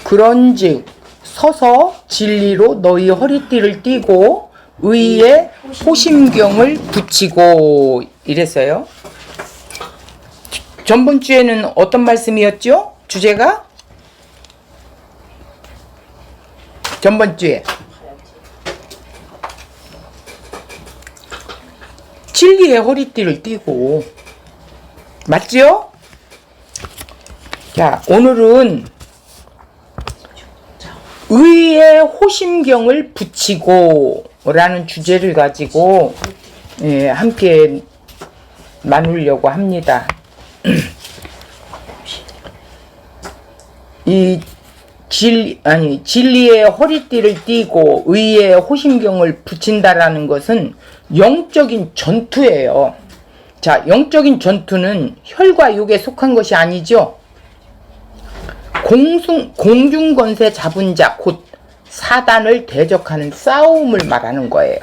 그런즉 서서 진리로 너희 허리띠를 띠고 의에 호심경을 붙이고 이랬어요. 전번 주에는 어떤 말씀이었죠? 주제가? 전번 주에 진리의 허리띠를 띠고 맞죠? 자, 오늘은 의의 호심경을 붙이고 라는 주제를 가지고 함께 나누려고 합니다. 이 진리의 허리띠를 띠고 의의 호심경을 붙인다라는 것은 영적인 전투예요. 자, 영적인 전투는 혈과 육에 속한 것이 아니죠. 공중권세 잡은 자, 곧 사단을 대적하는 싸움을 말하는 거예요.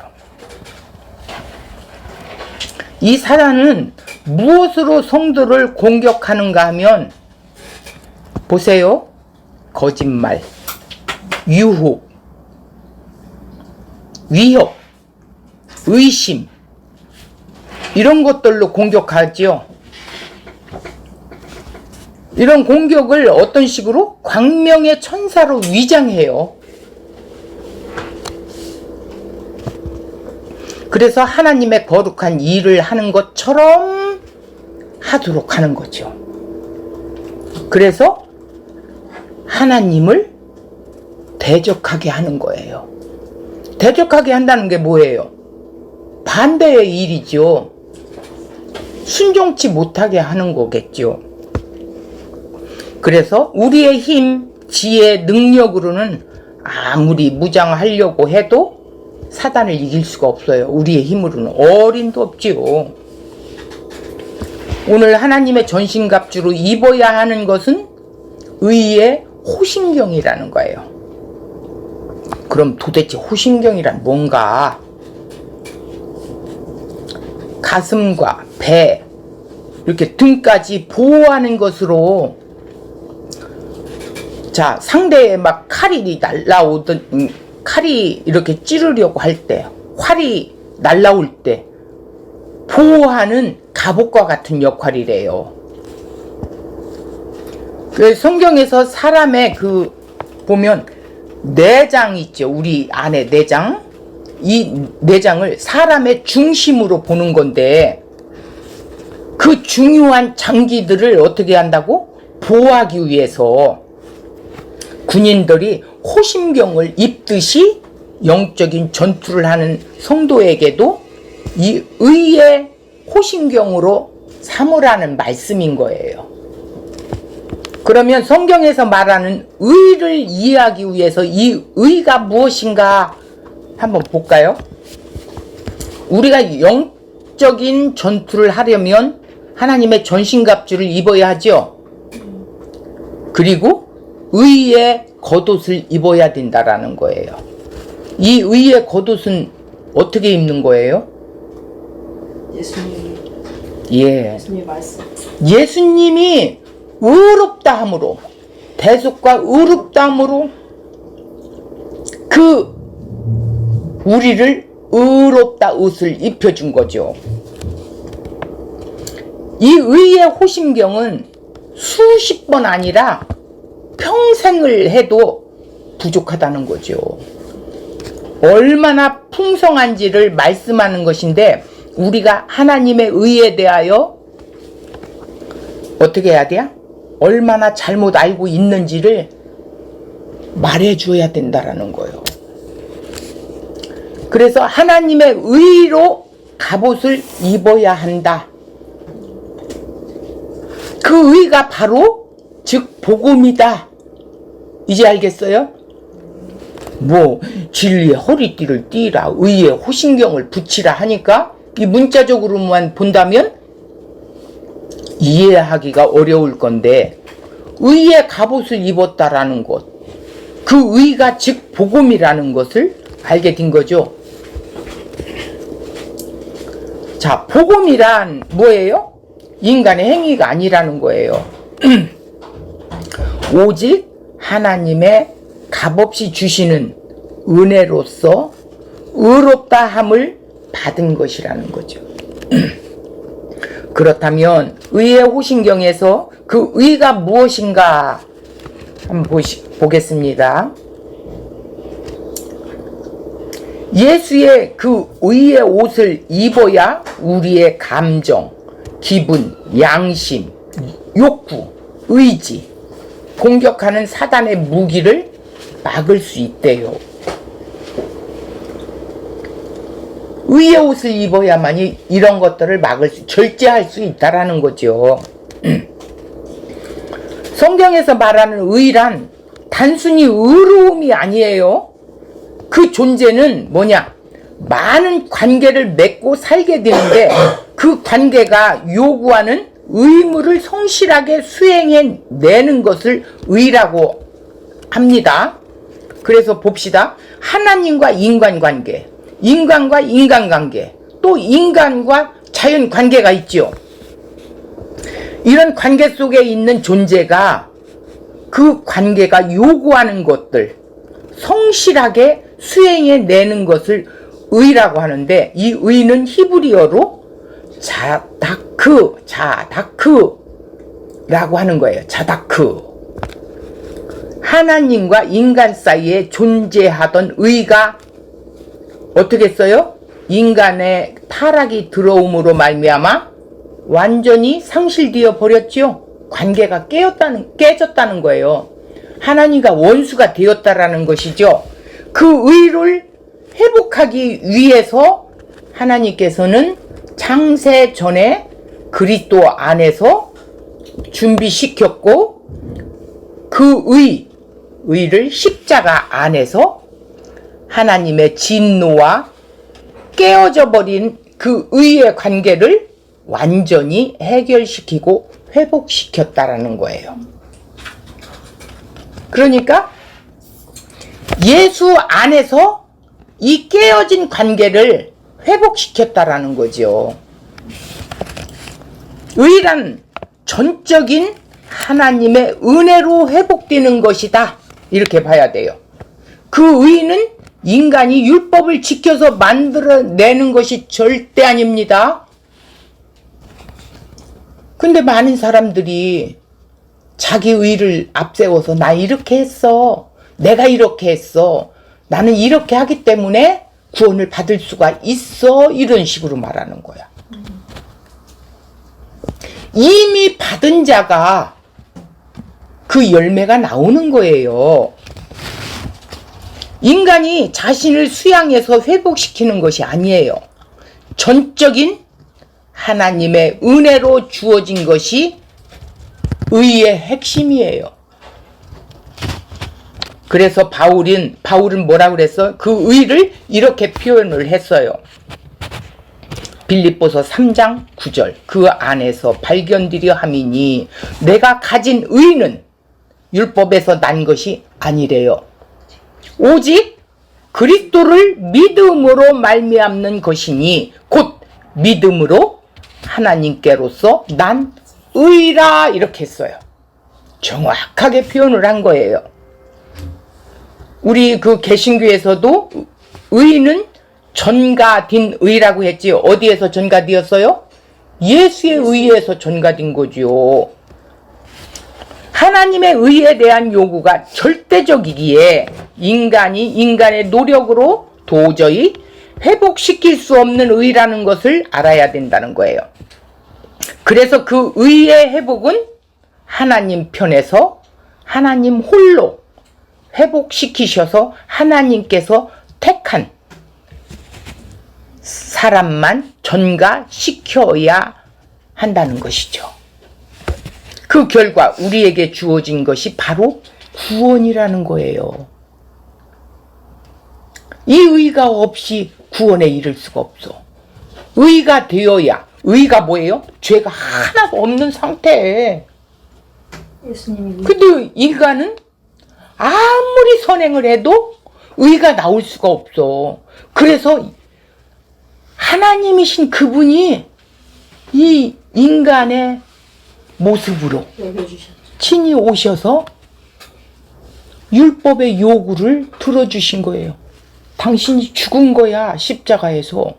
이 사단은 무엇으로 성도를 공격하는가 하면 보세요. 거짓말, 유혹, 위협, 의심 이런 것들로 공격하지요. 이런 공격을 어떤 식으로? 광명의 천사로 위장해요. 그래서 하나님의 거룩한 일을 하는 것처럼 하도록 하는 거죠. 그래서 하나님을 대적하게 하는 거예요. 대적하게 한다는 게 뭐예요? 반대의 일이죠. 순종치 못하게 하는 거겠죠. 그래서 우리의 힘, 지혜, 능력으로는 아무리 무장하려고 해도 사단을 이길 수가 없어요. 우리의 힘으로는 어림도 없지요. 오늘 하나님의 전신갑주로 입어야 하는 것은 의의 호심경이라는 거예요. 그럼 도대체 호심경이란 뭔가? 가슴과 배, 이렇게 등까지 보호하는 것으로, 자, 상대의 막 칼이 날라오던, 칼이 이렇게 찌르려고 할 때, 활이 날라올 때 보호하는 갑옷과 같은 역할이래요. 그 성경에서 사람의 보면 내장 있죠. 우리 안에 내장. 이 내장을 사람의 중심으로 보는 건데 그 중요한 장기들을 어떻게 한다고? 보호하기 위해서 군인들이 호심경을 입듯이 영적인 전투를 하는 성도에게도 이 의의 호심경으로 삼으라는 말씀인 거예요. 그러면 성경에서 말하는 의를 이해하기 위해서 이 의가 무엇인가 한번 볼까요? 우리가 영적인 전투를 하려면 하나님의 전신갑주를 입어야 하죠. 그리고 의의 겉옷을 입어야 된다라는 거예요. 이 의의 겉옷은 어떻게 입는 거예요? 예수님. 예. 예수님 말씀. 예수님이 의롭다 함으로, 대속과 의롭다 함으로 우리를 의롭다 옷을 입혀준 거죠. 이 의의 호심경은 수십 번 아니라 평생을 해도 부족하다는 거죠. 얼마나 풍성한지를 말씀하는 것인데 우리가 하나님의 의에 대하여 어떻게 해야 돼요? 얼마나 잘못 알고 있는지를 말해줘야 된다라는 거예요. 그래서 하나님의 의로 갑옷을 입어야 한다. 그 의가 바로 즉 복음이다. 이제 알겠어요? 진리의 허리띠를 띠라, 의의 호심경을 붙이라 하니까 이 문자적으로만 본다면 이해하기가 어려울 건데 의의 갑옷을 입었다라는 것, 그 의가 즉 복음이라는 것을 알게 된 거죠. 자, 복음이란 뭐예요? 인간의 행위가 아니라는 거예요. 오직 하나님의 값없이 주시는 은혜로서 의롭다 함을 받은 것이라는 거죠. 그렇다면 의의 호신경에서 그 의가 무엇인가 한번 보겠습니다. 예수의 그 의의 옷을 입어야 우리의 감정, 기분, 양심, 욕구, 의지, 공격하는 사단의 무기를 막을 수 있대요. 의의 옷을 입어야만이 이런 것들을 절제할 수 있다라는 거죠. 성경에서 말하는 의란 단순히 의로움이 아니에요. 그 존재는 뭐냐? 많은 관계를 맺고 살게 되는데 그 관계가 요구하는 의무를 성실하게 수행해 내는 것을 의라고 합니다. 그래서 봅시다. 하나님과 인간관계, 인간과 인간관계, 또 인간과 자연관계가 있죠. 이런 관계 속에 있는 존재가 그 관계가 요구하는 것들 성실하게 수행해 내는 것을 의라고 하는데, 이 의는 히브리어로 자다크라고 하는 거예요. 자다크. 하나님과 인간 사이에 존재하던 의가 어떻게 했어요? 인간의 타락이 들어옴으로 말미암아 완전히 상실되어 버렸죠. 관계가 깨졌다는 거예요. 하나님과 원수가 되었다라는 것이죠. 그 의를 회복하기 위해서 하나님께서는 창세 전에 그리스도 안에서 준비시켰고, 그 의를 십자가 안에서 하나님의 진노와 깨어져 버린 그 의의 관계를 완전히 해결시키고 회복시켰다라는 거예요. 그러니까 예수 안에서 이 깨어진 관계를 회복시켰다라는 거죠. 의란 전적인 하나님의 은혜로 회복되는 것이다, 이렇게 봐야 돼요. 그 의는 인간이 율법을 지켜서 만들어내는 것이 절대 아닙니다. 근데 많은 사람들이 자기 의를 앞세워서 나 이렇게 했어, 내가 이렇게 했어, 나는 이렇게 하기 때문에 구원을 받을 수가 있어, 이런 식으로 말하는 거야. 이미 받은 자가 그 열매가 나오는 거예요. 인간이 자신을 수양해서 회복시키는 것이 아니에요. 전적인 하나님의 은혜로 주어진 것이 의의 핵심이에요. 그래서 바울은 뭐라고 그랬어? 그 의를 이렇게 표현을 했어요. 빌립보서 3장 9절. 그 안에서 발견되려 함이니 내가 가진 의는 율법에서 난 것이 아니래요. 오직 그리스도를 믿음으로 말미암는 것이니 곧 믿음으로 하나님께로서 난 의라, 이렇게 했어요. 정확하게 표현을 한 거예요. 우리 그 개신교에서도 의는 전가된 의라고 했지. 어디에서 전가되었어요? 예수의 의에서 전가된 거죠. 하나님의 의에 대한 요구가 절대적이기에 인간이 인간의 노력으로 도저히 회복시킬 수 없는 의라는 것을 알아야 된다는 거예요. 그래서 그 의의 회복은 하나님 편에서 하나님 홀로 회복시키셔서 하나님께서 택한 사람만 전가시켜야 한다는 것이죠. 그 결과 우리에게 주어진 것이 바로 구원이라는 거예요. 이 의가 없이 구원에 이를 수가 없어. 의가 되어야, 의가 뭐예요? 죄가 하나도 없는 상태에. 근데 인간은 아무리 선행을 해도 의가 나올 수가 없어. 그래서 하나님이신 그분이 이 인간의 모습으로 친히 오셔서 율법의 요구를 들어주신 거예요. 당신이 죽은 거야, 십자가에서.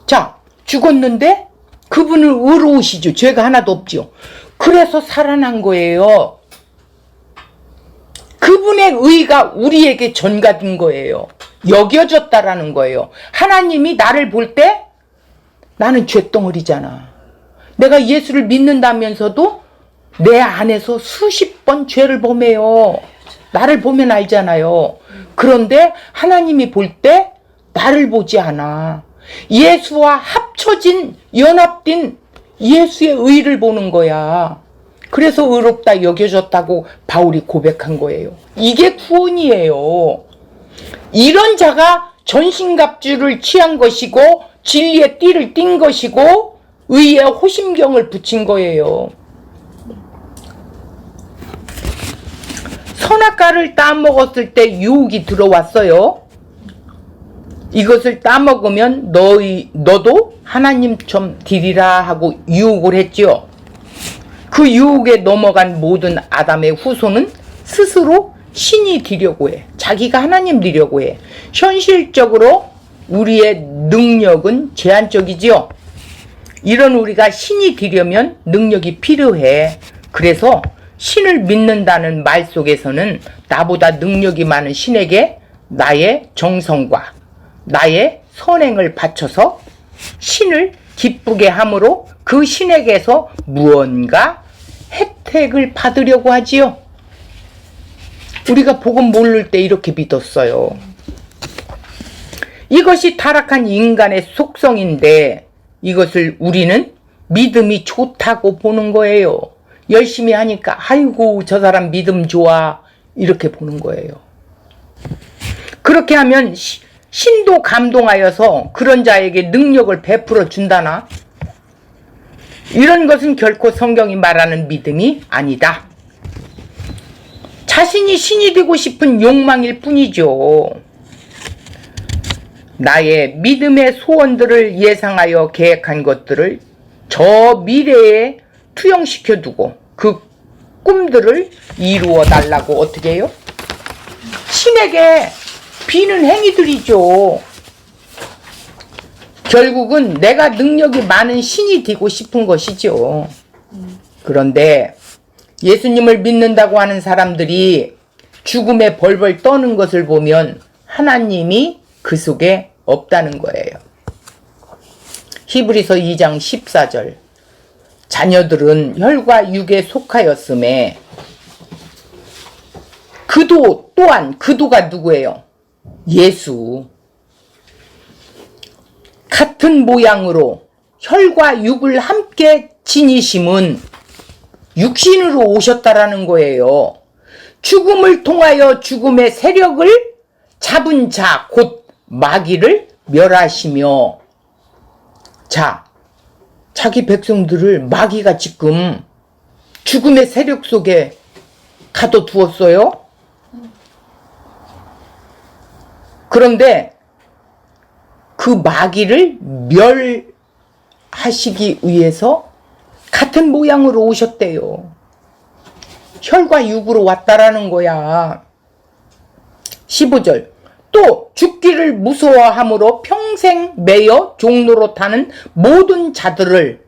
자, 죽었는데 그분은 의로우시죠. 죄가 하나도 없죠. 그래서 살아난 거예요. 그분의 의가 우리에게 전가된 거예요. 여겨졌다라는 거예요. 하나님이 나를 볼 때 나는 죄덩어리잖아. 내가 예수를 믿는다면서도 내 안에서 수십 번 죄를 범해요. 나를 보면 알잖아요. 그런데 하나님이 볼 때 나를 보지 않아. 예수와 합쳐진, 연합된 예수의 의를 보는 거야. 그래서 의롭다 여겨졌다고 바울이 고백한 거예요. 이게 구원이에요. 이런 자가 전신갑주를 취한 것이고 진리의 띠를 띈 것이고 의의 호심경을 붙인 거예요. 선악과를 따먹었을 때 유혹이 들어왔어요. 이것을 따먹으면 너도 하나님처럼 되리라 하고 유혹을 했죠. 그 유혹에 넘어간 모든 아담의 후손은 스스로 신이 되려고 해. 자기가 하나님 되려고 해. 현실적으로 우리의 능력은 제한적이지요. 이런 우리가 신이 되려면 능력이 필요해. 그래서 신을 믿는다는 말 속에서는 나보다 능력이 많은 신에게 나의 정성과 나의 선행을 바쳐서 신을 기쁘게 함으로 그 신에게서 무언가 혜택을 받으려고 하지요. 우리가 복음 모를 때 이렇게 믿었어요. 이것이 타락한 인간의 속성인데 이것을 우리는 믿음이 좋다고 보는 거예요. 열심히 하니까 아이고 저 사람 믿음 좋아 이렇게 보는 거예요. 그렇게 하면 신도 감동하여서 그런 자에게 능력을 베풀어 준다나? 이런 것은 결코 성경이 말하는 믿음이 아니다. 자신이 신이 되고 싶은 욕망일 뿐이죠. 나의 믿음의 소원들을 예상하여 계획한 것들을 저 미래에 투영시켜 두고 그 꿈들을 이루어 달라고 어떻게 해요? 신에게 비는 행위들이죠. 결국은 내가 능력이 많은 신이 되고 싶은 것이죠. 그런데 예수님을 믿는다고 하는 사람들이 죽음에 벌벌 떠는 것을 보면 하나님이 그 속에 없다는 거예요. 히브리서 2장 14절 자녀들은 혈과 육에 속하였음에 그도 또한 그도가 누구예요? 예수. 같은 모양으로 혈과 육을 함께 지니심은 육신으로 오셨다라는 거예요. 죽음을 통하여 죽음의 세력을 잡은 자, 곧 마귀를 멸하시며, 자, 자기 백성들을 마귀가 지금 죽음의 세력 속에 가둬두었어요. 그런데 그 마귀를 멸하시기 위해서 같은 모양으로 오셨대요. 혈과 육으로 왔다라는 거야. 15절 또 죽기를 무서워함으로 평생 매여 종로로 타는 모든 자들을,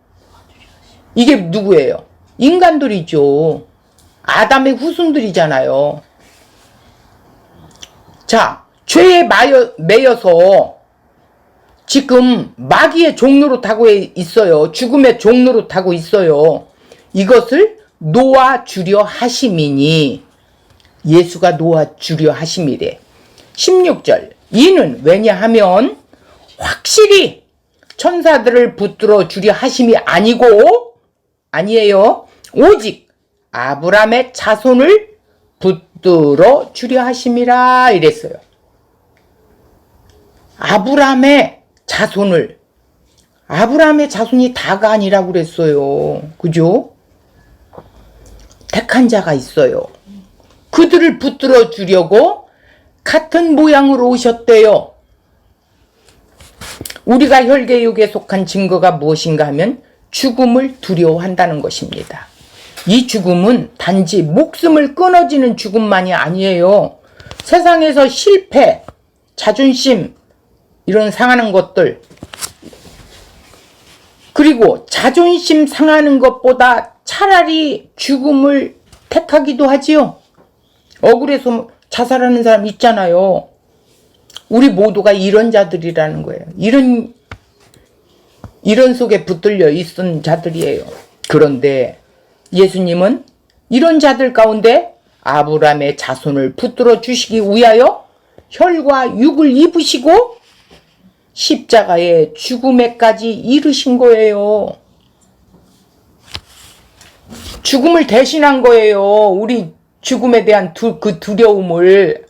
이게 누구예요? 인간들이죠. 아담의 후손들이잖아요. 자, 죄에 매여서 지금 마귀의 종로로 타고 있어요. 죽음의 종로로 타고 있어요. 이것을 놓아주려 하심이니, 예수가 놓아주려 하심이래. 16절 이는 왜냐하면 확실히 천사들을 붙들어 주려 하심이 아니에요. 오직 아브라함의 자손을 붙들어 주려 하심이라 이랬어요. 아브라함의 자손이 다가 아니라고 그랬어요. 그죠? 택한 자가 있어요. 그들을 붙들어 주려고 같은 모양으로 오셨대요. 우리가 혈계육에 속한 증거가 무엇인가 하면 죽음을 두려워한다는 것입니다. 이 죽음은 단지 목숨을 끊어지는 죽음만이 아니에요. 세상에서 실패, 자존심 이런 상하는 것들, 그리고 자존심 상하는 것보다 차라리 죽음을 택하기도 하지요. 억울해서 자살하는 사람 있잖아요. 우리 모두가 이런 자들이라는 거예요. 이런 속에 붙들려 있은 자들이에요. 그런데 예수님은 이런 자들 가운데 아브라함의 자손을 붙들어 주시기 위하여 혈과 육을 입으시고 십자가의 죽음에까지 이르신 거예요. 죽음을 대신한 거예요. 우리 죽음에 대한 그 두려움을.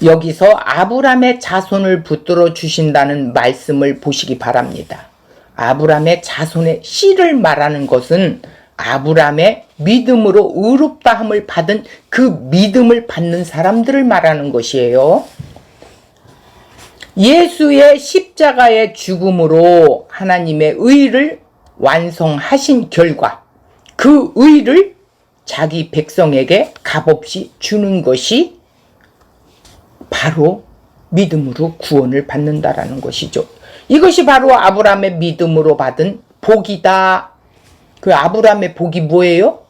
여기서 아브라함의 자손을 붙들어 주신다는 말씀을 보시기 바랍니다. 아브라함의 자손의 씨를 말하는 것은 아브라함의 믿음으로 의롭다함을 받은 그 믿음을 받는 사람들을 말하는 것이에요. 예수의 십자가의 죽음으로 하나님의 의를 완성하신 결과 그 의를 자기 백성에게 값없이 주는 것이 바로 믿음으로 구원을 받는다라는 것이죠. 이것이 바로 아브라함의 믿음으로 받은 복이다. 그 아브라함의 복이 뭐예요?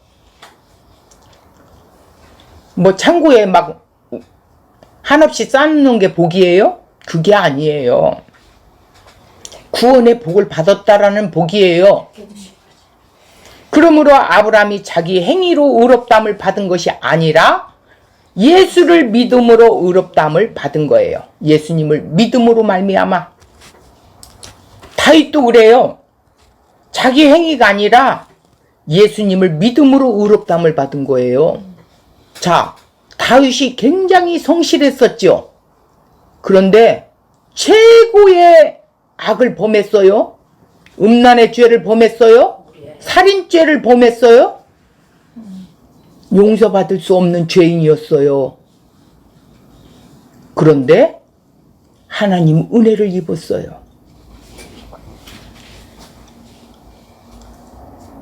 뭐 창고에 막 한없이 쌓는 게 복이에요? 그게 아니에요. 구원의 복을 받았다라는 복이에요. 그러므로 아브라함이 자기 행위로 의롭다함을 받은 것이 아니라 예수를 믿음으로 의롭다함을 받은 거예요. 예수님을 믿음으로 말미암아. 다윗도 그래요. 자기 행위가 아니라 예수님을 믿음으로 의롭다함을 받은 거예요. 자, 다윗이 굉장히 성실했었죠. 그런데 최고의 악을 범했어요. 음란의 죄를 범했어요. 살인죄를 범했어요. 용서받을 수 없는 죄인이었어요. 그런데 하나님 은혜를 입었어요.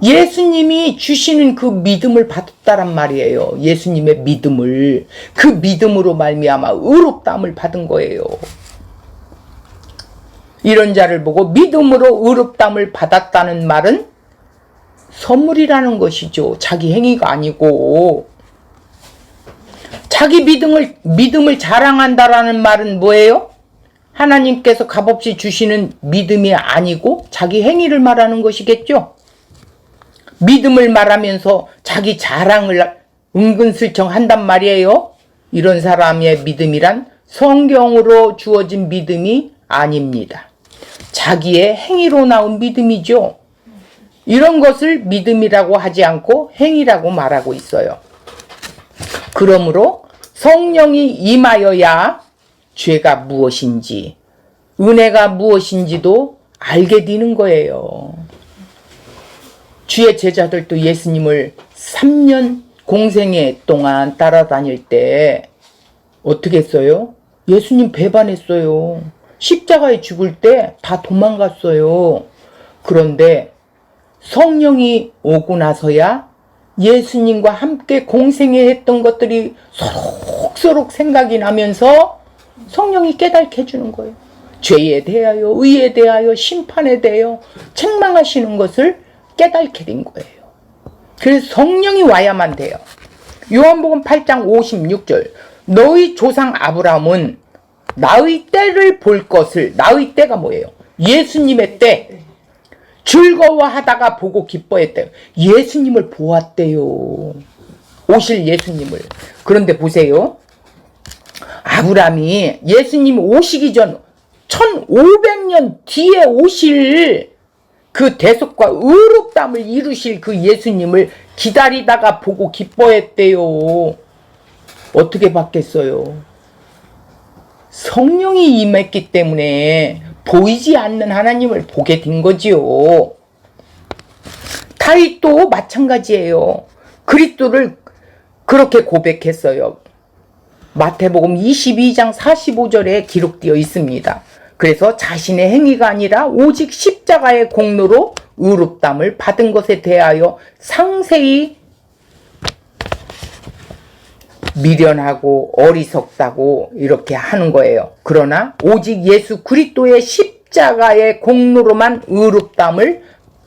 예수님이 주시는 그 믿음을 받았다란 말이에요. 예수님의 믿음을. 그 믿음으로 말미암아 의롭다함을 받은 거예요. 이런 자를 보고 믿음으로 의롭다함을 받았다는 말은 선물이라는 것이죠. 자기 행위가 아니고. 자기 믿음을 자랑한다라는 말은 뭐예요? 하나님께서 값없이 주시는 믿음이 아니고 자기 행위를 말하는 것이겠죠. 믿음을 말하면서 자기 자랑을 은근슬쩍 한단 말이에요. 이런 사람의 믿음이란 성경으로 주어진 믿음이 아닙니다. 자기의 행위로 나온 믿음이죠. 이런 것을 믿음이라고 하지 않고 행위라고 말하고 있어요. 그러므로 성령이 임하여야 죄가 무엇인지, 은혜가 무엇인지도 알게 되는 거예요. 주의 제자들도 예수님을 3년 공생애 동안 따라다닐 때 어떻게 했어요? 예수님 배반했어요. 십자가에 죽을 때 다 도망갔어요. 그런데 성령이 오고 나서야 예수님과 함께 공생애 했던 것들이 소록소록 생각이 나면서 성령이 깨닫게 해주는 거예요. 죄에 대하여, 의에 대하여, 심판에 대하여 책망하시는 것을 깨닫게 된 거예요. 그래서 성령이 와야만 돼요. 요한복음 8장 56절 너희 조상 아브라함은 나의 때를 볼 것을, 나의 때가 뭐예요? 예수님의 때. 즐거워하다가 보고 기뻐했대요. 예수님을 보았대요. 오실 예수님을. 그런데 보세요. 아브라함이 예수님 오시기 전 1500년 뒤에 오실 그 대속과 의롭다함을 이루실 그 예수님을 기다리다가 보고 기뻐했대요. 어떻게 받겠어요? 성령이 임했기 때문에 보이지 않는 하나님을 보게 된 거지요. 다윗도 마찬가지예요. 그리스도를 그렇게 고백했어요. 마태복음 22장 45절에 기록되어 있습니다. 그래서 자신의 행위가 아니라 오직 십자가의 공로로 의롭담을 받은 것에 대하여 상세히 미련하고 어리석다고 이렇게 하는 거예요. 그러나 오직 예수 그리스도의 십자가의 공로로만 의롭담을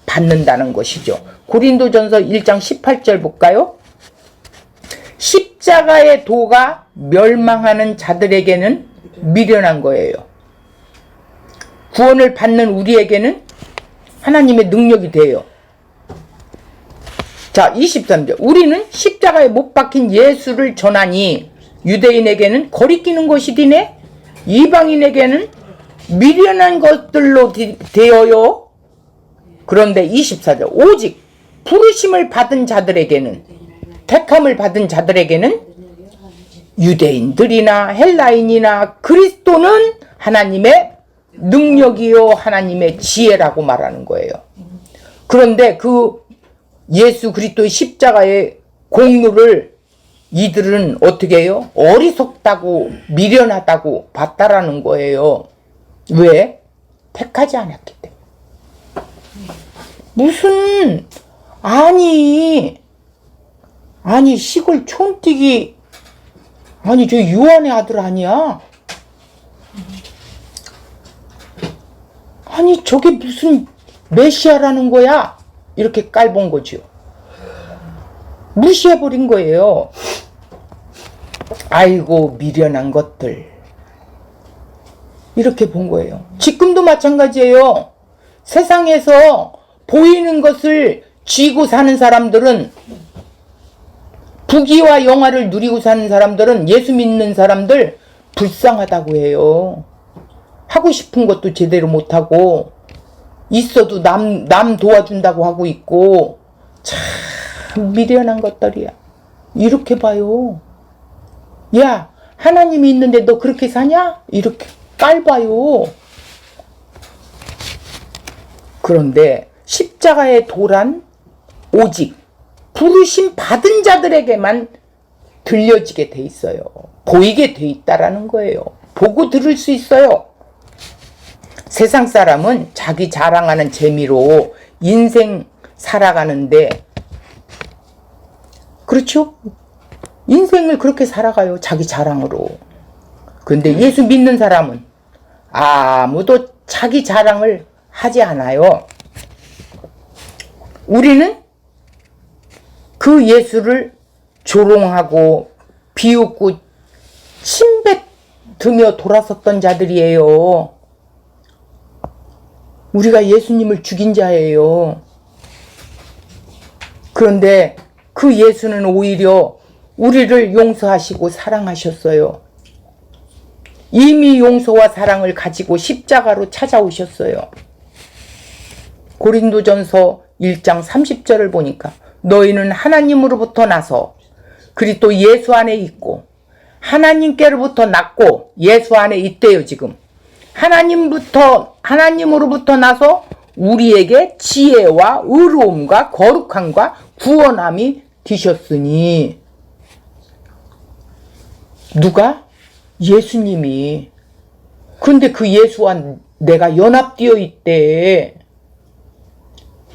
받는다는 것이죠. 고린도전서 1장 18절 볼까요? 십자가의 도가 멸망하는 자들에게는 미련한 거예요. 구원을 받는 우리에게는 하나님의 능력이 돼요. 자, 23절. 우리는 십자가에 못 박힌 예수를 전하니 유대인에게는 거리끼는 것이 되네, 이방인에게는 미련한 것들로 되어요. 그런데 24절. 오직 부르심을 받은 자들에게는, 택함을 받은 자들에게는 유대인들이나 헬라인이나 그리스도는 하나님의 능력이요 하나님의 지혜라고 말하는 거예요. 그런데 그 예수 그리스도의 십자가의 공로를 이들은 어떻게 해요? 어리석다고 미련하다고 봤다라는 거예요. 왜? 택하지 않았기 때문에. 무슨 아니 시골 촌뛰기, 아니 저 유한의 아들 아니야? 아니 저게 무슨 메시아라는 거야? 이렇게 깔본 거죠. 무시해버린 거예요. 아이고 미련한 것들, 이렇게 본 거예요. 지금도 마찬가지예요. 세상에서 보이는 것을 쥐고 사는 사람들은, 부귀와 영화를 누리고 사는 사람들은 예수 믿는 사람들 불쌍하다고 해요. 하고 싶은 것도 제대로 못하고, 있어도 남 도와준다고 하고 있고, 참 미련한 것들이야. 이렇게 봐요. 야, 하나님이 있는데 너 그렇게 사냐? 이렇게 깔봐요. 그런데 십자가의 도란 오직 부르심 받은 자들에게만 들려지게 돼 있어요. 보이게 돼 있다라는 거예요. 보고 들을 수 있어요. 세상 사람은 자기 자랑하는 재미로 인생 살아가는데, 그렇죠? 인생을 그렇게 살아가요. 자기 자랑으로. 근데 예수 믿는 사람은 아무도 자기 자랑을 하지 않아요. 우리는 그 예수를 조롱하고 비웃고 침뱉으며 돌아섰던 자들이에요. 우리가 예수님을 죽인 자예요. 그런데 그 예수는 오히려 우리를 용서하시고 사랑하셨어요. 이미 용서와 사랑을 가지고 십자가로 찾아오셨어요. 고린도전서 1장 30절을 보니까 너희는 하나님으로부터 나서 그리스도 예수 안에 있고 하나님께로부터 났고 예수 안에 있대요. 지금 하나님으로부터 나서 우리에게 지혜와 의로움과 거룩함과 구원함이 되셨으니, 누가? 예수님이. 근데 그 예수와 내가 연합되어 있대.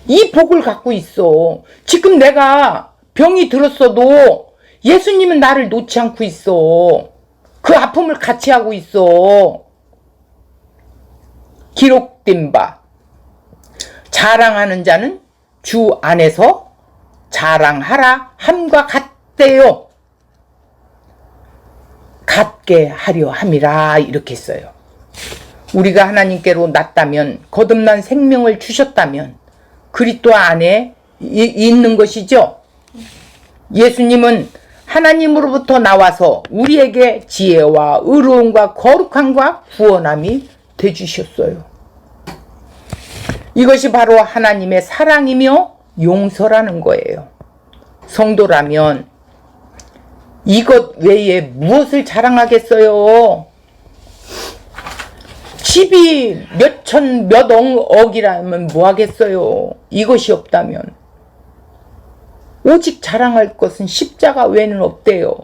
이 복을 갖고 있어. 지금 내가 병이 들었어도 예수님은 나를 놓지 않고 있어. 그 아픔을 같이 하고 있어. 기록된 바 자랑하는 자는 주 안에서 자랑하라 함과 같대요. 같게 하려 함이라 이렇게 했어요. 우리가 하나님께로 났다면, 거듭난 생명을 주셨다면 그리스도 안에 있는 것이죠. 예수님은 하나님으로부터 나와서 우리에게 지혜와 의로움과 거룩함과 구원함이 되주셨어요. 이것이 바로 하나님의 사랑이며 용서라는 거예요. 성도라면 이것 외에 무엇을 자랑하겠어요? 집이 몇천 몇억이라면 뭐 하겠어요? 이것이 없다면. 오직 자랑할 것은 십자가 외에는 없대요.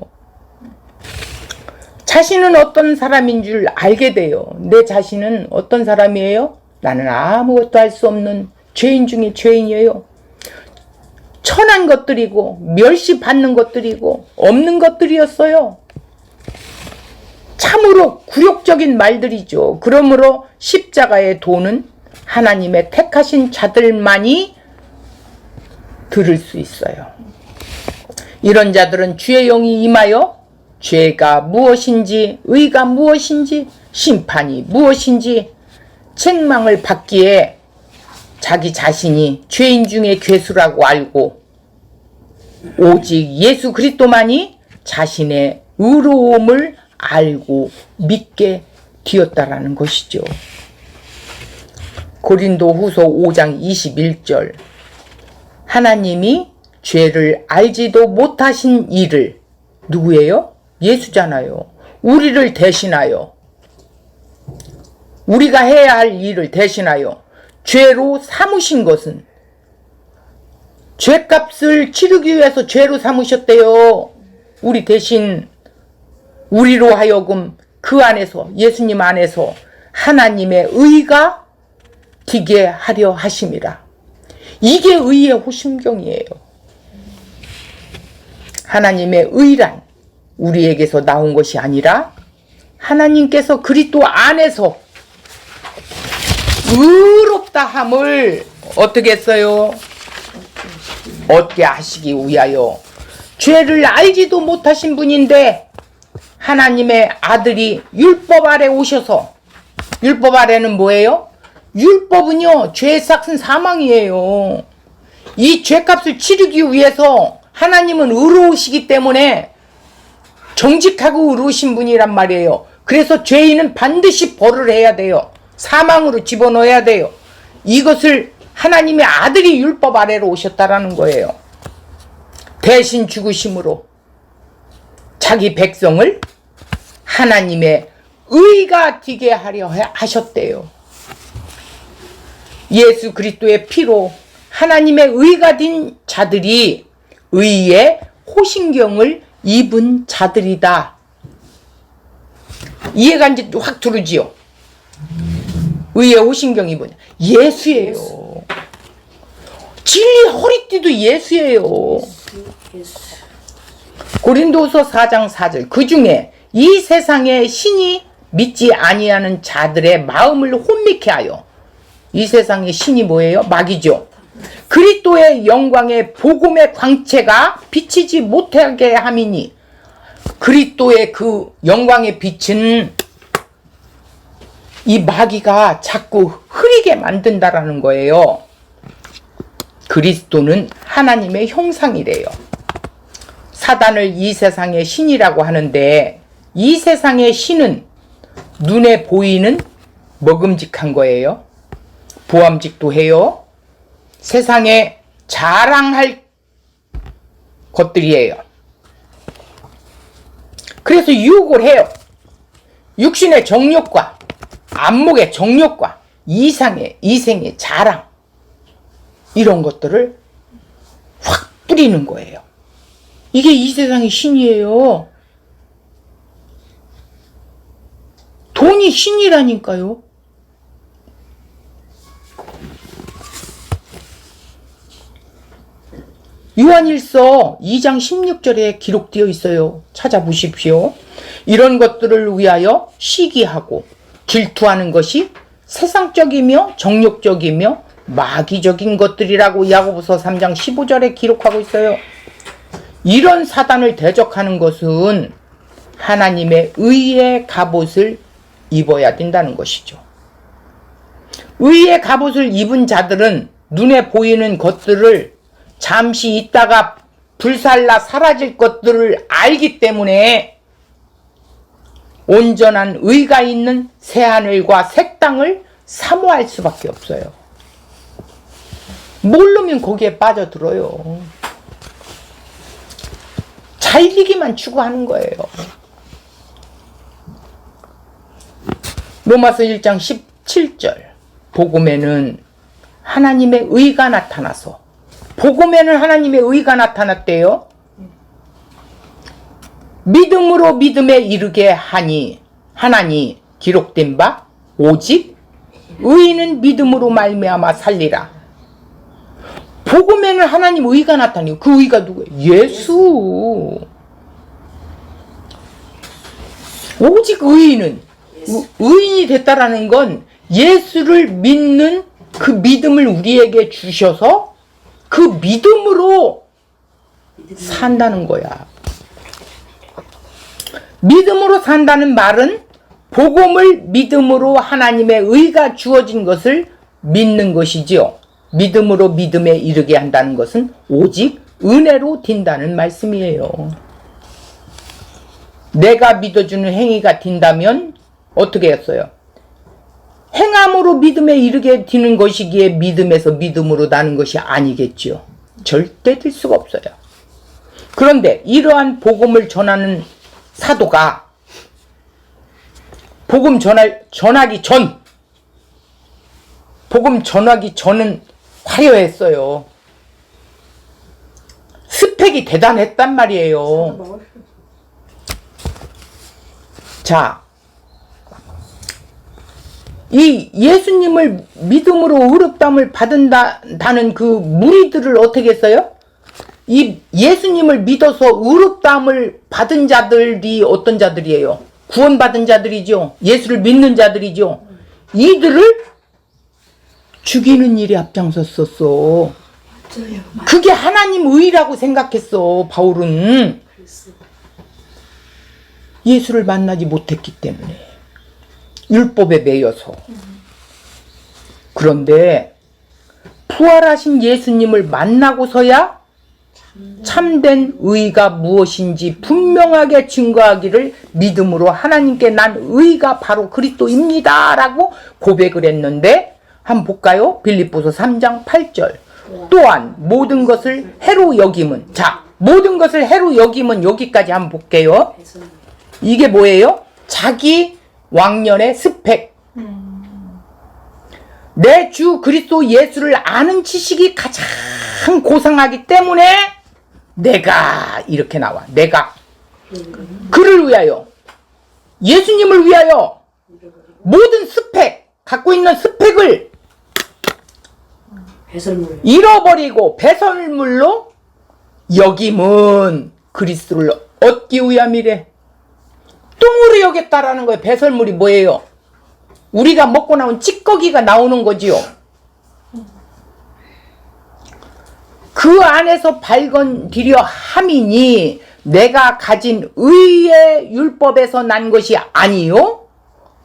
자신은 어떤 사람인 줄 알게 돼요. 내 자신은 어떤 사람이에요? 나는 아무것도 할 수 없는 죄인 중에 죄인이에요. 천한 것들이고 멸시받는 것들이고 없는 것들이었어요. 참으로 굴욕적인 말들이죠. 그러므로 십자가의 도는 하나님의 택하신 자들만이 들을 수 있어요. 이런 자들은 주의 영이 임하여 죄가 무엇인지, 의가 무엇인지, 심판이 무엇인지 책망을 받기에 자기 자신이 죄인 중에 괴수라고 알고 오직 예수 그리스도만이 자신의 의로움을 알고 믿게 되었다라는 것이죠. 고린도후서 5장 21절 하나님이 죄를 알지도 못하신 이를 누구예요? 예수잖아요. 우리를 대신하여 우리가 해야 할 일을 대신하여 죄로 삼으신 것은 죄값을 치르기 위해서 죄로 삼으셨대요. 우리 대신 우리로 하여금 그 안에서 예수님 안에서 하나님의 의가 되게 하려 하심이라. 이게 의의 호심경이에요. 하나님의 의란 우리에게서 나온 것이 아니라 하나님께서 그리스도 안에서 의롭다 함을 어떻게 했어요? 얻게 하시기 위하여 죄를 알지도 못하신 분인데 하나님의 아들이 율법 아래 오셔서 율법 아래는 뭐예요? 율법은요 죄의 삭은 사망이에요. 이 죄값을 치르기 위해서 하나님은 의로우시기 때문에 정직하고 의로우신 분이란 말이에요. 그래서 죄인은 반드시 벌을 해야 돼요. 사망으로 집어넣어야 돼요. 이것을 하나님의 아들이 율법 아래로 오셨다라는 거예요. 대신 죽으심으로 자기 백성을 하나님의 의가 되게 하려 하셨대요. 예수 그리스도의 피로 하나님의 의가 된 자들이 의의 호신경을 입은 자들이다. 이해가 이제 확 들어오지요. 의의 호신경 입은 예수예요. 진리 허리띠도 예수예요. 고린도서 4장 4절 그 중에 이 세상의 신이 믿지 아니하는 자들의 마음을 혼미케 하여 이 세상의 신이 뭐예요? 마귀죠. 그리스도의 영광의 복음의 광채가 비치지 못하게 함이니 그리스도의 그 영광의 빛은 이 마귀가 자꾸 흐리게 만든다라는 거예요. 그리스도는 하나님의 형상이래요. 사단을 이 세상의 신이라고 하는데 이 세상의 신은 눈에 보이는 먹음직한 거예요. 보암직도 해요. 세상에 자랑할 것들이에요. 그래서 유혹을 해요. 육신의 정욕과 안목의 정욕과 이생의 자랑 이런 것들을 확 뿌리는 거예요. 이게 이 세상의 신이에요. 돈이 신이라니까요. 요한일서 2장 16절에 기록되어 있어요. 찾아보십시오. 이런 것들을 위하여 시기하고 질투하는 것이 세상적이며 정욕적이며 마귀적인 것들이라고 야고보서 3장 15절에 기록하고 있어요. 이런 사단을 대적하는 것은 하나님의 의의 갑옷을 입어야 된다는 것이죠. 의의 갑옷을 입은 자들은 눈에 보이는 것들을 잠시 있다가 불살라 사라질 것들을 알기 때문에 온전한 의가 있는 새하늘과 새 땅을 사모할 수밖에 없어요. 모르면 거기에 빠져들어요. 잘리기만 추구하는 거예요. 로마서 1장 17절 복음에는 하나님의 의가 나타나서 복음에는 하나님의 의가 나타났대요. 믿음으로 믿음에 이르게 하나니 기록된 바 오직 의인은 믿음으로 말미암아 살리라. 복음에는 하나님 의가 나타나요. 그 의가 누구예요? 예수. 오직 의인은 의인이 됐다라는 건 예수를 믿는 그 믿음을 우리에게 주셔서 그 믿음으로 산다는 거야. 믿음으로 산다는 말은 복음을 믿음으로 하나님의 의가 주어진 것을 믿는 것이지요. 믿음으로 믿음에 이르게 한다는 것은 오직 은혜로 딘다는 말씀이에요. 내가 믿어주는 행위가 딘다면 어떻게 했어요? 행함으로 믿음에 이르게 되는 것이기에 믿음에서 믿음으로 나는 것이 아니겠지요. 절대 될 수가 없어요. 그런데 이러한 복음을 전하는 사도가 복음 전하기 전은 화려했어요. 스펙이 대단했단 말이에요. 자, 이 예수님을 믿음으로 의롭다함을 받는다는 그 무리들을 어떻게 했어요? 이 예수님을 믿어서 의롭다함을 받은 자들이 어떤 자들이에요? 구원받은 자들이죠. 예수를 믿는 자들이죠. 이들을 죽이는 일에 앞장섰었어. 그게 하나님 의라고 생각했어. 바울은 예수를 만나지 못했기 때문에 율법에 매여서. 그런데 부활하신 예수님을 만나고서야 참된 의가 무엇인지 분명하게 증거하기를 믿음으로 하나님께 난 의가 바로 그리스도입니다 라고 고백을 했는데, 한번 볼까요? 빌립보서 3장 8절. 또한 모든 것을 해로 여김은, 자, 모든 것을 해로 여김은 여기까지 한번 볼게요. 이게 뭐예요? 자기 왕년의 스펙. 내 주 그리스도 예수를 아는 지식이 가장 고상하기 때문에 내가 이렇게 나와. 내가 그를 위하여, 예수님을 위하여 모든 스펙, 갖고 있는 스펙을 잃어버리고 배설물로 여김은 그리스도를 얻기 위함이래. 똥으로 여겼다라는 거예요. 배설물이 뭐예요? 우리가 먹고 나온 찌꺼기가 나오는 거지요. 그 안에서 발견되려 함이니 내가 가진 의의 율법에서 난 것이 아니요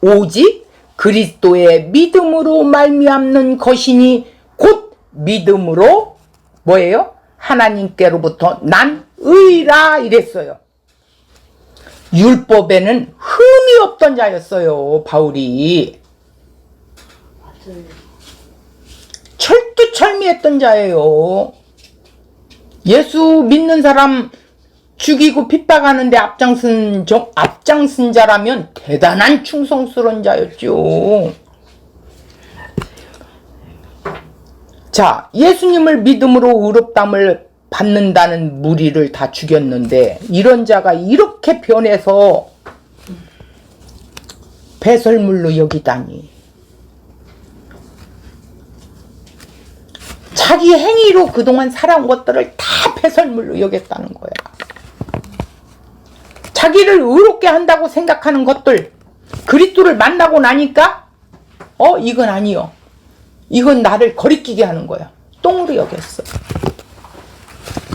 오직 그리스도의 믿음으로 말미암는 것이니 곧 믿음으로 뭐예요? 하나님께로부터 난 의라 이랬어요. 율법에는 흠이 없던 자였어요. 바울이 철두철미했던 자예요. 예수 믿는 사람 죽이고 핍박하는데 앞장선 자라면 대단한 충성스러운 자였죠. 자, 예수님을 믿음으로 의롭다함을 받는다는 무리를 다 죽였는데 이런 자가 이렇게 변해서 배설물로 여기다니. 자기 행위로 그동안 살아온 것들을 다 배설물로 여겼다는 거야. 자기를 의롭게 한다고 생각하는 것들, 그리스도를 만나고 나니까 이건 아니요, 이건 나를 거리끼게 하는 거야. 똥으로 여겼어.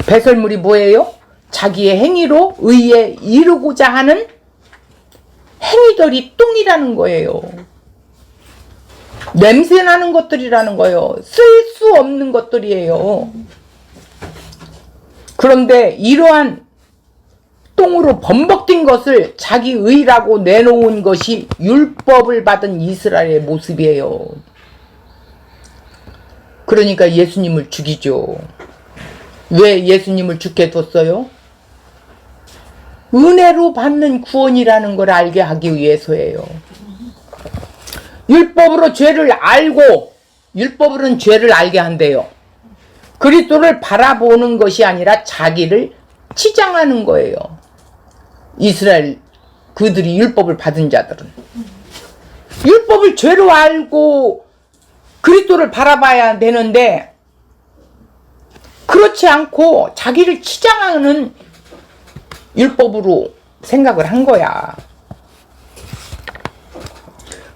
배설물이 뭐예요? 자기의 행위로 의에 이르고자 하는 행위들이 똥이라는 거예요. 냄새나는 것들이라는 거예요. 쓸 수 없는 것들이에요. 그런데 이러한 똥으로 범벅된 것을 자기 의라고 내놓은 것이 율법을 받은 이스라엘의 모습이에요. 그러니까 예수님을 죽이죠. 왜 예수님을 죽게 뒀어요? 은혜로 받는 구원이라는 걸 알게 하기 위해서예요. 율법으로 죄를 알고, 율법으로는 죄를 알게 한대요. 그리스도를 바라보는 것이 아니라 자기를 치장하는 거예요. 이스라엘 그들이 율법을 받은 자들은 율법을 죄로 알고 그리스도를 바라봐야 되는데 그렇지 않고 자기를 치장하는 율법으로 생각을 한 거야.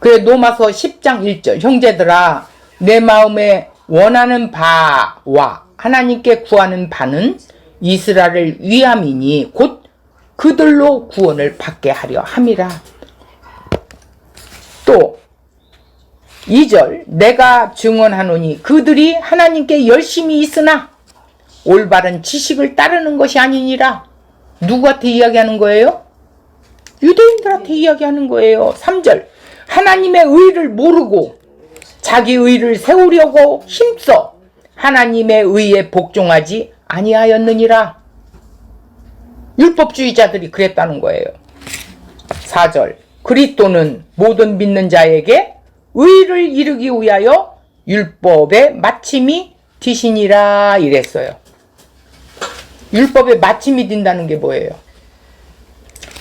그래 로마서 10장 1절 형제들아 내 마음에 원하는 바와 하나님께 구하는 바는 이스라엘을 위함이니 곧 그들로 구원을 받게 하려 함이라. 또 2절 내가 증언하노니 그들이 하나님께 열심히 있으나 올바른 지식을 따르는 것이 아니니라. 누구한테 이야기하는 거예요? 유대인들한테 이야기하는 거예요. 3절 하나님의 의를 모르고 자기 의를 세우려고 힘써 하나님의 의에 복종하지 아니하였느니라. 율법주의자들이 그랬다는 거예요. 4절 그리스도는 모든 믿는 자에게 의를 이루기 위하여 율법의 마침이 되시니라 이랬어요. 율법의 마침이 된다는 게 뭐예요?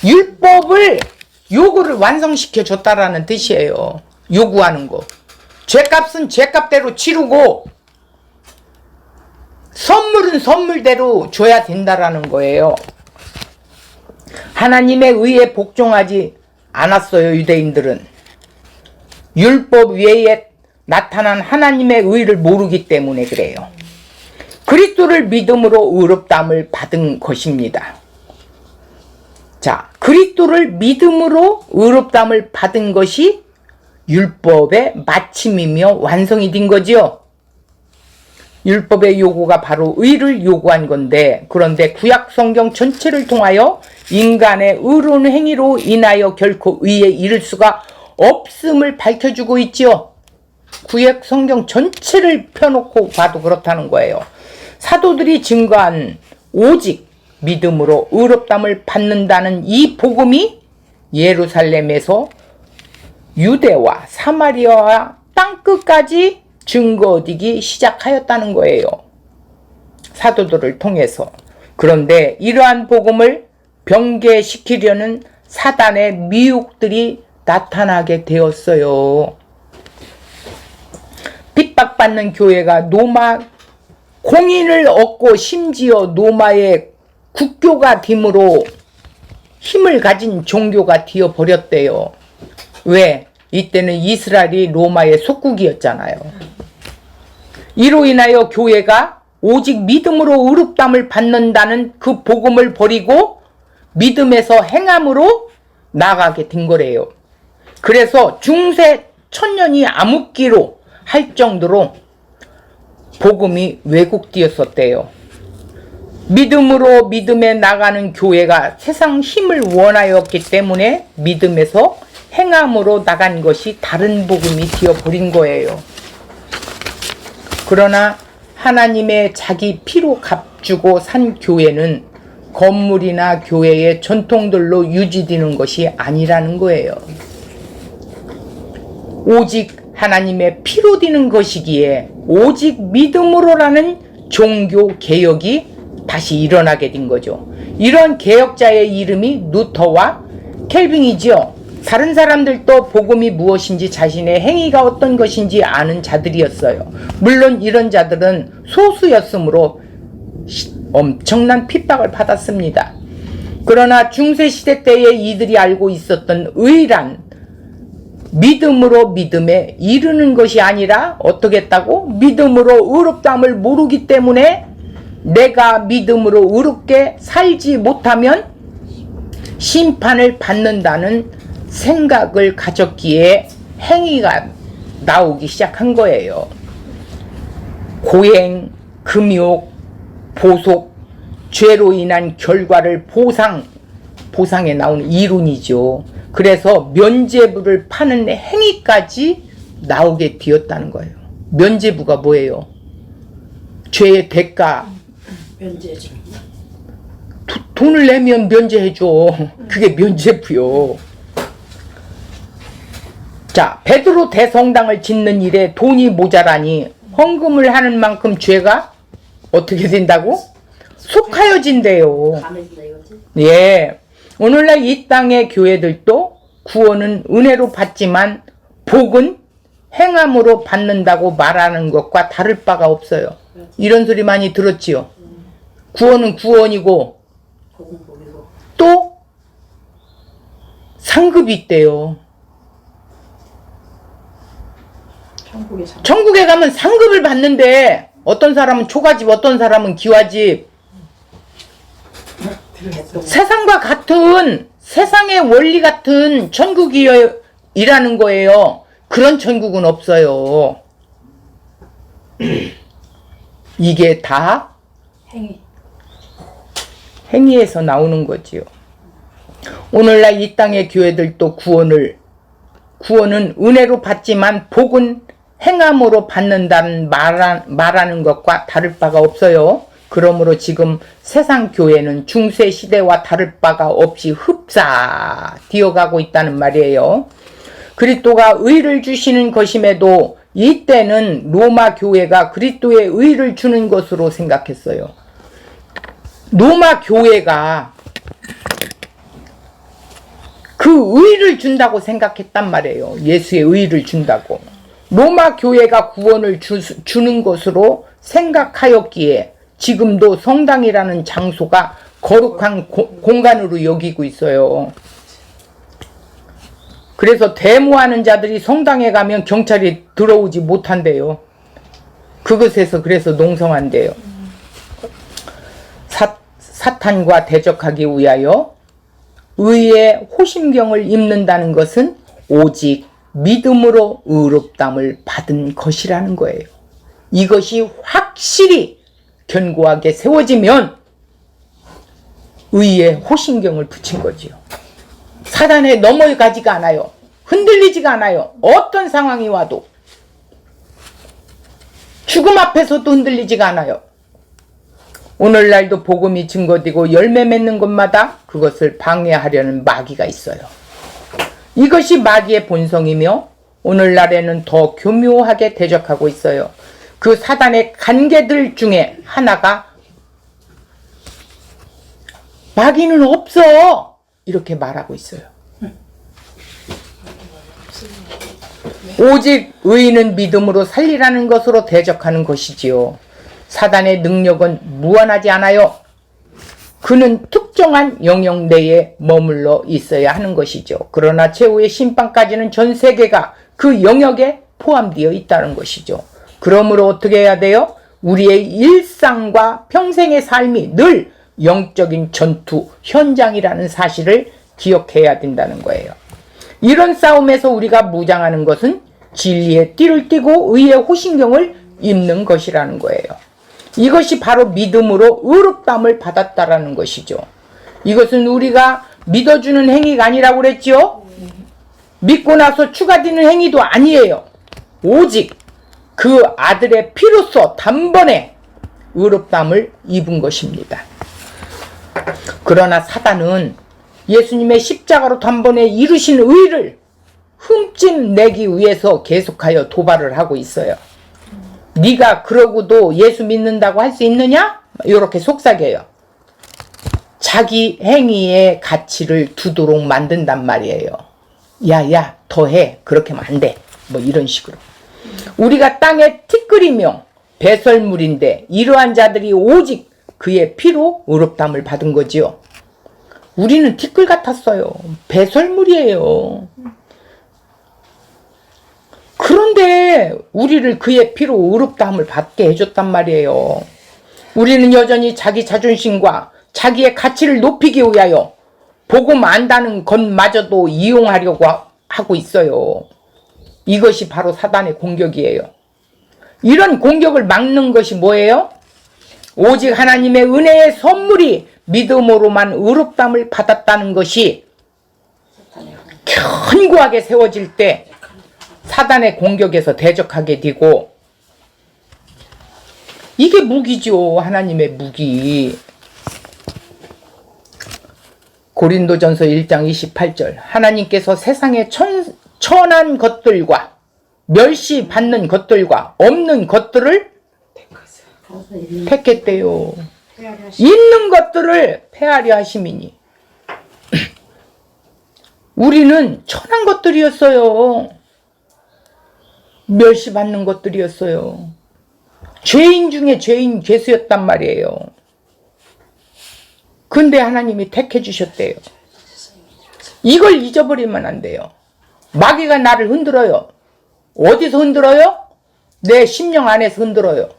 율법을 요구를 완성시켜 줬다라는 뜻이에요. 요구하는 거. 죄값은 죄값대로 치르고 선물은 선물대로 줘야 된다라는 거예요. 하나님의 의에 복종하지 않았어요. 유대인들은 율법 외에 나타난 하나님의 의를 모르기 때문에 그래요. 그리스도를 믿음으로 의롭다함을 받은 것입니다. 자, 그리스도를 믿음으로 의롭다함을 받은 것이 율법의 마침이며 완성이 된 거지요. 율법의 요구가 바로 의를 요구한 건데 그런데 구약 성경 전체를 통하여 인간의 의로운 행위로 인하여 결코 의에 이를 수가 없음을 밝혀주고 있지요. 구약 성경 전체를 펴놓고 봐도 그렇다는 거예요. 사도들이 증거한 오직 믿음으로 의롭다함을 받는다는 이 복음이 예루살렘에서 유대와 사마리아와 땅끝까지 증거되기 시작하였다는 거예요. 사도들을 통해서. 그런데 이러한 복음을 변개시키려는 사단의 미혹들이 나타나게 되었어요. 핍박받는 교회가 로마 공인을 얻고 심지어 로마의 국교가 됨으로 힘을 가진 종교가 되어버렸대요. 왜? 이때는 이스라엘이 로마의 속국이었잖아요. 이로 인하여 교회가 오직 믿음으로 의롭다함을 받는다는 그 복음을 버리고 믿음에서 행함으로 나아가게 된 거래요. 그래서 중세 천년이 암흑기로 할 정도로 복음이 왜곡되었었대요. 믿음으로 믿음에 나가는 교회가 세상 힘을 원하였기 때문에 믿음에서 행함으로 나간 것이 다른 복음이 되어버린 거예요. 그러나 하나님의 자기 피로 값주고 산 교회는 건물이나 교회의 전통들로 유지되는 것이 아니라는 거예요. 오직 하나님의 피로 되는 것이기에 오직 믿음으로라는 종교 개혁이 다시 일어나게 된 거죠. 이런 개혁자의 이름이 루터와 켈빈이지요. 다른 사람들도 복음이 무엇인지 자신의 행위가 어떤 것인지 아는 자들이었어요. 물론 이런 자들은 소수였으므로 엄청난 핍박을 받았습니다. 그러나 중세시대 때에 이들이 알고 있었던 의란 믿음으로 믿음에 이르는 것이 아니라 어떻게 했다고? 믿음으로 의롭다함을 모르기 때문에 내가 믿음으로 의롭게 살지 못하면 심판을 받는다는 생각을 가졌기에 행위가 나오기 시작한 거예요. 고행, 금욕, 보속, 죄로 인한 결과를 보상에 나오는 이론이죠. 그래서 면죄부를 파는 행위까지 나오게 되었다는 거예요. 면죄부가 뭐예요? 죄의 대가. 면제죠. 돈을 내면 면제해줘. 그게 면죄부요. 자, 베드로 대성당을 짓는 일에 돈이 모자라니 헌금을 하는 만큼 죄가 어떻게 된다고? 속하여진대요. 감해진다 이거지? 예. 오늘날 이 땅의 교회들도 구원은 은혜로 받지만 복은 행함으로 받는다고 말하는 것과 다를 바가 없어요. 이런 소리 많이 들었지요. 구원은 구원이고 또 상급이 있대요. 천국에 가면 상급을 받는데 어떤 사람은 초가집, 어떤 사람은 기와집. 세상과 같은, 세상의 원리 같은 천국이라는 거예요. 그런 천국은 없어요. 이게 다 행위에서 나오는 거지요. 오늘날 이 땅의 교회들도 구원은 은혜로 받지만 복은 행함으로 받는다는 말하는 것과 다를 바가 없어요. 그러므로 지금 세상 교회는 중세 시대와 다를 바가 없이 흡사되어가고 있다는 말이에요. 그리스도가 의를 주시는 것임에도 이때는 로마 교회가 그리스도의 의를 주는 것으로 생각했어요. 로마 교회가 그 의를 준다고 생각했단 말이에요. 예수의 의를 준다고. 로마 교회가 구원을 주는 것으로 생각하였기에 지금도 성당이라는 장소가 거룩한 공간으로 여기고 있어요. 그래서 데모하는 자들이 성당에 가면 경찰이 들어오지 못한대요. 그것에서 그래서 농성한대요. 사탄과 대적하기 위하여 의의 호심경을 입는다는 것은 오직 믿음으로 의롭담을 받은 것이라는 거예요. 이것이 확실히 견고하게 세워지면 의의 호심경을 붙인 거지요. 사단에 넘어가지가 않아요. 흔들리지가 않아요. 어떤 상황이 와도. 죽음 앞에서도 흔들리지가 않아요. 오늘날도 복음이 증거되고 열매 맺는 곳마다 그것을 방해하려는 마귀가 있어요. 이것이 마귀의 본성이며 오늘날에는 더 교묘하게 대적하고 있어요. 그 사단의 관계들 중에 하나가 마귀는 없어! 이렇게 말하고 있어요. 오직 의인은 믿음으로 살리라는 것으로 대적하는 것이지요. 사단의 능력은 무한하지 않아요. 그는 특정한 영역 내에 머물러 있어야 하는 것이죠. 그러나 최후의 심판까지는 전 세계가 그 영역에 포함되어 있다는 것이죠. 그러므로 어떻게 해야 돼요? 우리의 일상과 평생의 삶이 늘 영적인 전투 현장이라는 사실을 기억해야 된다는 거예요. 이런 싸움에서 우리가 무장하는 것은 진리의 띠를 띠고 의의 호신경을 입는 것이라는 거예요. 이것이 바로 믿음으로 의롭다함을 받았다라는 것이죠. 이것은 우리가 믿어주는 행위가 아니라고 그랬지요? 믿고 나서 추가되는 행위도 아니에요. 오직 그 아들의 피로써 단번에 의롭다함을 입은 것입니다. 그러나 사단은 예수님의 십자가로 단번에 이루신 의를 흠집내기 위해서 계속하여 도발을 하고 있어요. 네가 그러고도 예수 믿는다고 할 수 있느냐? 이렇게 속삭여요. 자기 행위의 가치를 두도록 만든단 말이에요. 야야 더해 그렇게 하면 안 돼. 뭐 이런 식으로. 우리가 땅에 티끌이며 배설물인데 이러한 자들이 오직 그의 피로 의롭다함을 받은 거지요. 우리는 티끌 같았어요. 배설물이에요. 그런데 우리를 그의 피로 의롭다함을 받게 해줬단 말이에요. 우리는 여전히 자기 자존심과 자기의 가치를 높이기 위하여 복음 안다는 것마저도 이용하려고 하고 있어요. 이것이 바로 사단의 공격이에요. 이런 공격을 막는 것이 뭐예요? 오직 하나님의 은혜의 선물이 믿음으로만 의롭다함을 받았다는 것이 견고하게 세워질 때 사단의 공격에서 대적하게 되고, 이게 무기죠. 하나님의 무기. 고린도전서 1장 28절 하나님께서 세상의 천한 것들과 멸시받는 것들과 없는 것들을 택했대요. 있는 것들을 폐하려 하심이니 우리는 천한 것들이었어요. 멸시받는 것들이었어요. 죄인 중에 죄인 괴수였단 말이에요. 근데 하나님이 택해 주셨대요. 이걸 잊어버리면 안 돼요. 마귀가 나를 흔들어요. 어디서 흔들어요? 내 심령 안에서 흔들어요.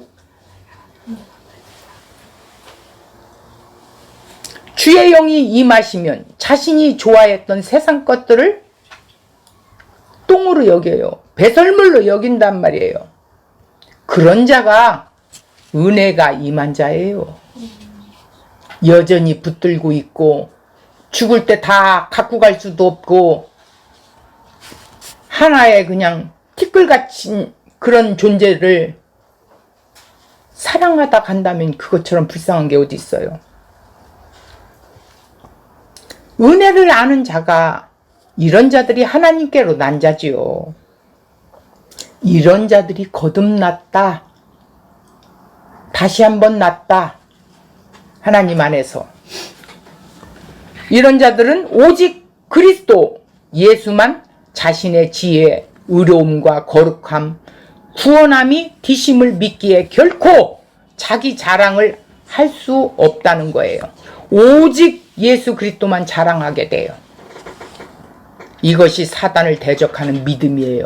주의 영이 임하시면 자신이 좋아했던 세상 것들을 똥으로 여겨요. 배설물로 여긴단 말이에요. 그런 자가 은혜가 임한 자예요. 여전히 붙들고 있고 죽을 때 다 갖고 갈 수도 없고 하나의 그냥 티끌같이 그런 존재를 사랑하다 간다면 그것처럼 불쌍한 게 어디 있어요. 은혜를 아는 자가 이런 자들이 하나님께로 난 자지요. 이런 자들이 거듭났다. 다시 한번 났다. 하나님 안에서. 이런 자들은 오직 그리스도 예수만 자신의 지혜, 의로움과 거룩함, 구원함이 되심을 믿기에 결코 자기 자랑을 할 수 없다는 거예요. 오직 예수 그리스도만 자랑하게 돼요. 이것이 사단을 대적하는 믿음이에요.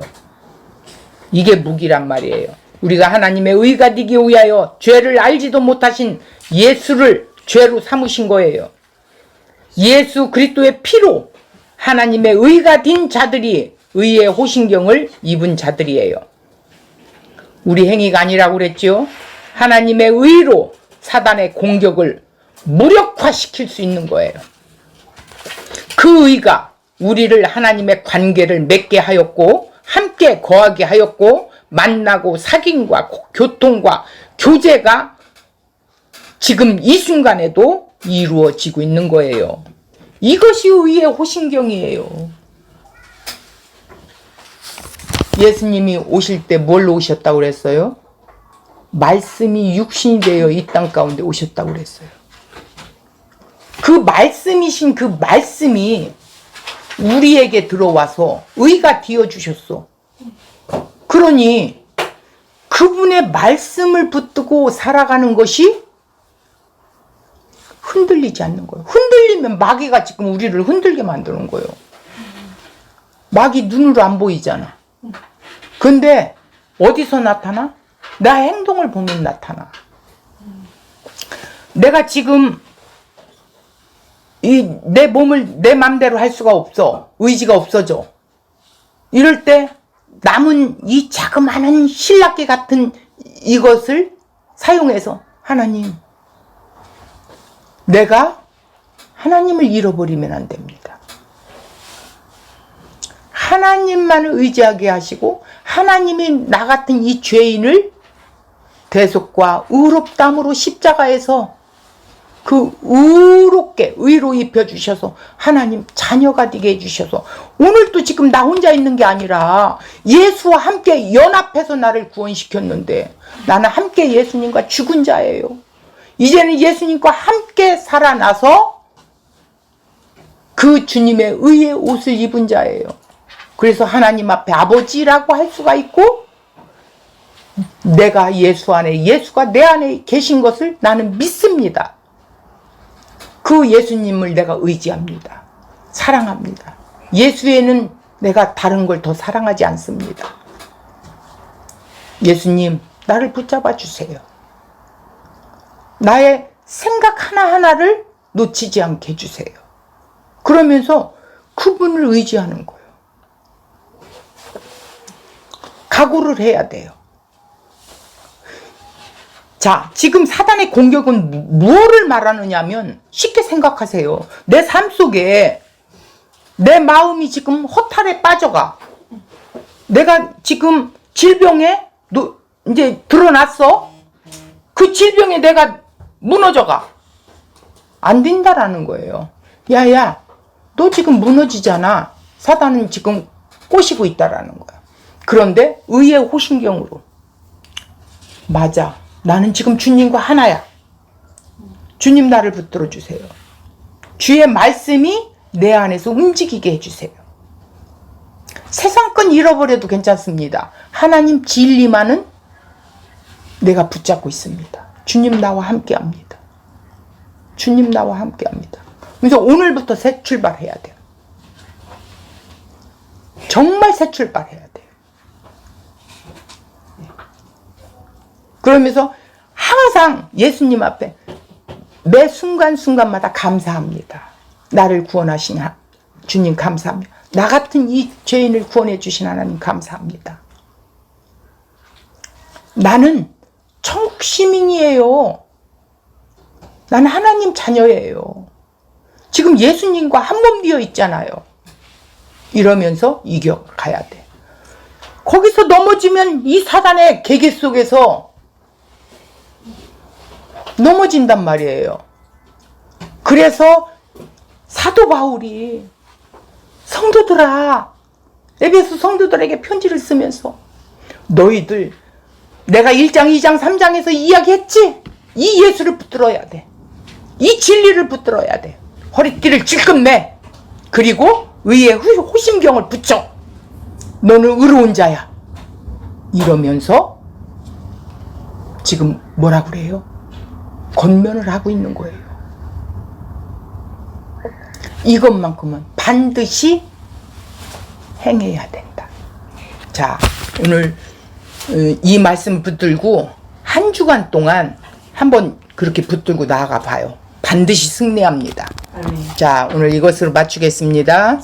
이게 무기란 말이에요. 우리가 하나님의 의가 되기 위하여 죄를 알지도 못하신 예수를 죄로 삼으신 거예요. 예수 그리스도의 피로 하나님의 의가 된 자들이 의의 호신경을 입은 자들이에요. 우리 행위가 아니라고 그랬죠. 하나님의 의로 사단의 공격을 무력화시킬 수 있는 거예요. 그 의가 우리를 하나님의 관계를 맺게 하였고 함께 거하게 하였고 만나고 사귐과 교통과 교제가 지금 이 순간에도 이루어지고 있는 거예요. 이것이 의의 호신경이에요. 예수님이 오실 때 뭘로 오셨다고 그랬어요? 말씀이 육신이 되어 이 땅 가운데 오셨다고 그랬어요. 그 말씀이신 그 말씀이 우리에게 들어와서 의가 되어 주셨어. 그러니 그분의 말씀을 붙들고 살아가는 것이 흔들리지 않는 거예요. 흔들리면 마귀가 지금 우리를 흔들게 만드는 거예요. 마귀 눈으로 안 보이잖아. 근데 어디서 나타나? 나 행동을 보면 나타나. 내가 지금 내 몸을 내 맘대로 할 수가 없어. 의지가 없어져. 이럴 때 남은 이 자그마한 신라기 같은 이것을 사용해서 하나님, 내가 하나님을 잃어버리면 안 됩니다. 하나님만을 의지하게 하시고 하나님이 나 같은 이 죄인을 대속과 의롭담으로 십자가에서 그 의롭게 의로 입혀주셔서 하나님 자녀가 되게 해주셔서 오늘도 지금 나 혼자 있는 게 아니라 예수와 함께 연합해서 나를 구원시켰는데 나는 함께 예수님과 죽은 자예요. 이제는 예수님과 함께 살아나서 그 주님의 의의 옷을 입은 자예요. 그래서 하나님 앞에 아버지라고 할 수가 있고 내가 예수 안에 예수가 내 안에 계신 것을 나는 믿습니다. 그 예수님을 내가 의지합니다. 사랑합니다. 예수에는 내가 다른 걸 더 사랑하지 않습니다. 예수님, 나를 붙잡아 주세요. 나의 생각 하나하나를 놓치지 않게 해주세요. 그러면서 그분을 의지하는 거예요. 각오를 해야 돼요. 자, 지금 사단의 공격은 무엇을 말하느냐면 쉽게 생각하세요. 내 삶 속에 내 마음이 지금 허탈에 빠져가. 내가 지금 질병에 이제 드러났어. 그 질병에 내가 무너져가. 안 된다라는 거예요. 야야, 너 지금 무너지잖아. 사단은 지금 꼬시고 있다라는 거야. 그런데 의의 호신경으로 맞아. 나는 지금 주님과 하나야. 주님 나를 붙들어 주세요. 주의 말씀이 내 안에서 움직이게 해주세요. 마음껏 잃어버려도 괜찮습니다. 하나님 진리만은 내가 붙잡고 있습니다. 주님 나와 함께 합니다. 주님 나와 함께 합니다. 그래서 오늘부터 새 출발해야 돼요. 정말 새 출발해야 돼요. 그러면서 항상 예수님 앞에 매 순간순간마다 감사합니다. 나를 구원하신 주님 감사합니다. 나 같은 이 죄인을 구원해 주신 하나님 감사합니다. 나는 천국 시민이에요. 나는 하나님 자녀예요. 지금 예수님과 한 몸 되어 있잖아요. 이러면서 이겨가야 돼. 거기서 넘어지면 이 사단의 계계 속에서 넘어진단 말이에요. 그래서 사도 바울이 성도들아, 에베소 성도들에게 편지를 쓰면서 너희들 내가 1장, 2장, 3장에서 이야기했지? 이 예수를 붙들어야 돼. 이 진리를 붙들어야 돼. 허리띠를 질끈 매. 그리고 의에 호심경을 붙여. 너는 의로운 자야. 이러면서 지금 뭐라 그래요? 권면을 하고 있는 거예요. 이것만큼은 반드시 행해야 된다. 자, 오늘 이 말씀 붙들고 한 주간 동안 한번 그렇게 붙들고 나아가 봐요. 반드시 승리합니다. 아멘. 자, 오늘 이것으로 마치겠습니다.